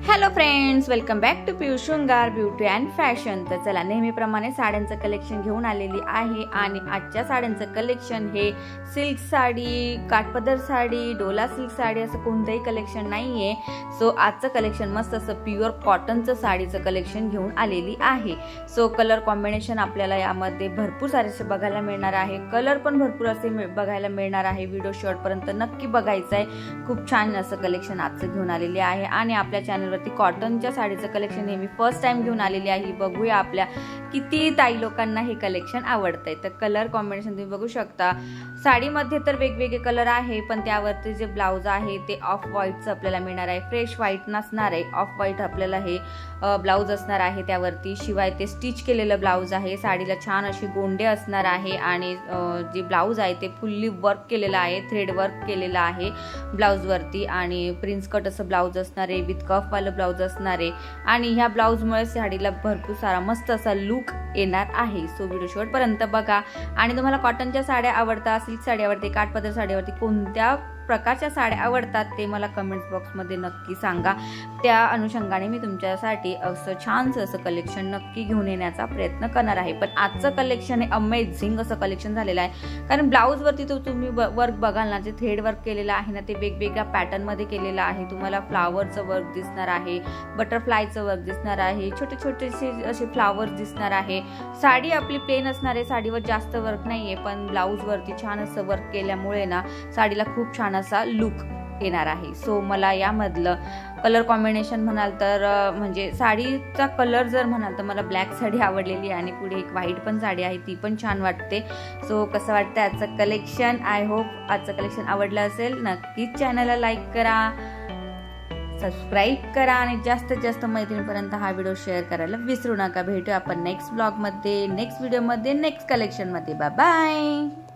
Hello friends, welcome back to Piyush Shringar beauty and fashion. तर चला, नेहमीप्रमाणे साड्यांचं कलेक्शन घेऊन आलेली आहे आणि आजच्या साड्यांचं कलेक्शन हे सिल्क साडी, काठपदर साडी, डोला सिल्क साडी असं कोणतंही कलेक्शन नाहीये। सो आजचं कलेक्शन मस्त असं प्युअर कॉटनचं साडीचं कलेक्शन घेऊन आलेली आहे। सो कलर कॉम्बिनेशन आपल्याला यामध्ये भरपूर सारे बघायला मिळणार आहे, कलर पण भरपूर असे बघायला मिळणार आहे। व्हिडिओ शेवटपर्यंत नक्की बघायचा आहे। खूप छान असं कलेक्शन आजचं घेऊन आलेले आहे आणि आपल्या चॅनलवर कॉटनच्या साडीचं कलेक्शन हे मी फर्स्ट टाइम घेऊन आलेली आहे। बघूया आपल्या किती ताई लोकांना हे कलेक्शन आवडतंय। तर कलर कॉम्बिनेशन तुम्ही बघू शकता। साडीमध्ये तर वेगवेगळे कलर आहे, पण त्यावरती जे ब्लाउज आहे ते ऑफ व्हाईटचं आपल्याला मिळणार आहे। फ्रेश व्हाईट नसणार आहे, ऑफ व्हाईट आपल्याला हे ब्लाउज असणार आहे त्यावरती। शिवाय ते स्टिच केलेलं ब्लाउज आहे। साडीला छान अशी गोंडे असणार आहे आणि जे ब्लाउज आहे ते फुल्ली वर्क केलेलं आहे, थ्रेड वर्क केलेलं आहे ब्लाउज वरती आणि प्रिन्स कट असं ब्लाउज असणार आहे, विथ कफ वाला ब्लाउज असणार आहे आणि ह्या ब्लाउजमुळे साडीला भरपूर सारा मस्त असा लुक येणार आहे। सो व्हिडिओ शेवटपर्यंत बघा आणि तुम्हाला कॉटनच्या साड्या आवडतात, सिल्क साडी आवडते, काठपदर साडीवरती कोणत्या प्रकारच्या साड्या आवडतात ते मला कमेंट्स बॉक्समध्ये नक्की सांगा। त्या अनुषंगाने मी तुमच्यासाठी असं छानसं असं कलेक्शन नक्की घेऊन येण्याचा प्रयत्न करणार आहे। पण आजचं कलेक्शन हे अमेझिंग असं कलेक्शन झालेलं आहे, कारण ब्लाउज वरती तो तुम्ही वर्क बघाल ना, जे थ्रेड वर्क केलेलं आहे ना ते वेगवेगळ्या पॅटर्न मध्ये केलेलं आहे। तुम्हाला फ्लावरचं वर्क दिसणार आहे, बटरफ्लायचं वर्क दिसणार आहे, छोटे छोटेसे असे फ्लावर्स दिसणार आहे। साडी आपली प्लेन असणार आहे, साडीवर जास्त वर्क नाहीये, पण ब्लाउज वरती छान असं वर्क केल्यामुळे ना साडीला खूप छान असा लुक येणार आहे। सो मला यामधलं कलर कॉम्बिनेशन म्हणाल तर म्हणजे साडीचा कलर जर म्हणाल तर मला ब्लॅक साडी आवडलेली आणि पुढे एक व्हाईट पण साडी आहे, ती पण छान वाटते। सो कसं वाटतं आजचं कलेक्शन? आय होप आजचं कलेक्शन आवडलं असेल। नक्कीच चॅनलला लाईक करा, सबस्क्राईब करा आणि जास्तीत जास्त मैत्रिणींपर्यंत हा व्हिडिओ शेअर करायला विसरू नका। भेटू आपण नेक्स्ट ब्लॉग मध्ये, नेक्स्ट व्हिडिओ मध्ये, नेक्स्ट कलेक्शन मध्ये। Bye bye.